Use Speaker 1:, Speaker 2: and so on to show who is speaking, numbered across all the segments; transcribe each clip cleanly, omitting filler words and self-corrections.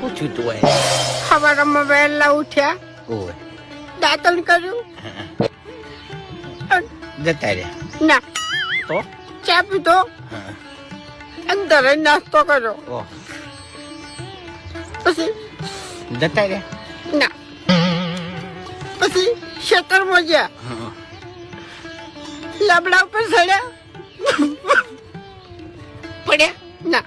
Speaker 1: પૂછ્યું તું
Speaker 2: સવારમાં વહેલા ઉઠ્યા,
Speaker 1: ઓય
Speaker 2: દાંતણ કર્યું,
Speaker 1: જતા રહ્યા
Speaker 2: ના
Speaker 1: તો
Speaker 2: ચા પીધો, અંદર જ નાસ્તો કર્યો,
Speaker 1: ઓહ
Speaker 2: પછી
Speaker 1: જતા રહ્યા
Speaker 2: ના પછી ખેતરમાં ગયા, લાબડા ઉપર ચડ્યા,
Speaker 1: પડ્યા
Speaker 2: ના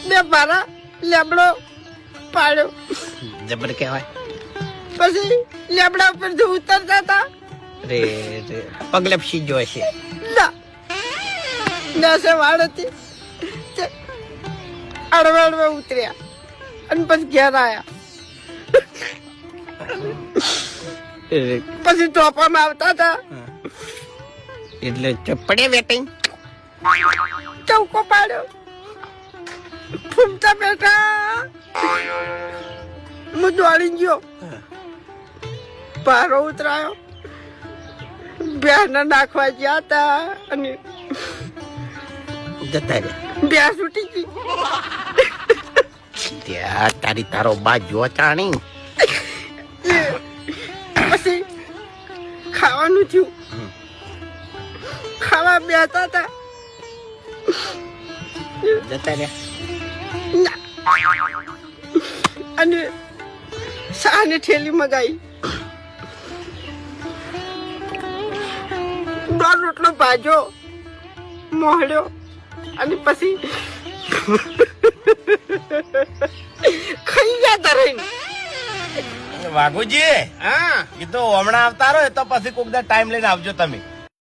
Speaker 2: બે પારા લેબડો પાડ્યો,
Speaker 1: જબર કહેવાય.
Speaker 2: પછી લેબડા ઉપર જે ઉતરતા હતા
Speaker 1: રે રે પગ લપસી ગયો હશે.
Speaker 2: ના નસે વાળ હતી, અડવે અડવે ઉતર્યા અને પછી ઘેર આવ્યા. પછી ચોપામાં આવતા હતા
Speaker 1: એટલે પડ્યા વેટિંગ
Speaker 2: ચૌકો પાડ્યો, ફૂમતા બેઠા, હું દોડી ગયો, પારો ઉતરાયો, ભેંસને નાખવા ગયા હતા અને
Speaker 1: જતા રહ્યા.
Speaker 2: ભેંસ ઉઠી ગઈ.
Speaker 1: ત્યાં તારી તારો બા જો ચાણી
Speaker 2: પછી ખાવાનું થયું, ખાવા બેઠા હતા,
Speaker 1: જતા રહ્યા.
Speaker 2: ના અને શાહની થેલી મગાઈ, દોઢ રોટલો ભાજ્યો, મોહડ્યો અને પછી ખાઈ ગયા તરઈને.
Speaker 3: વાઘુજી
Speaker 1: હા
Speaker 3: એ તો હમણાં આવતા રહો તો પછી કોક ટાઈમ લઈને આવજો તમે.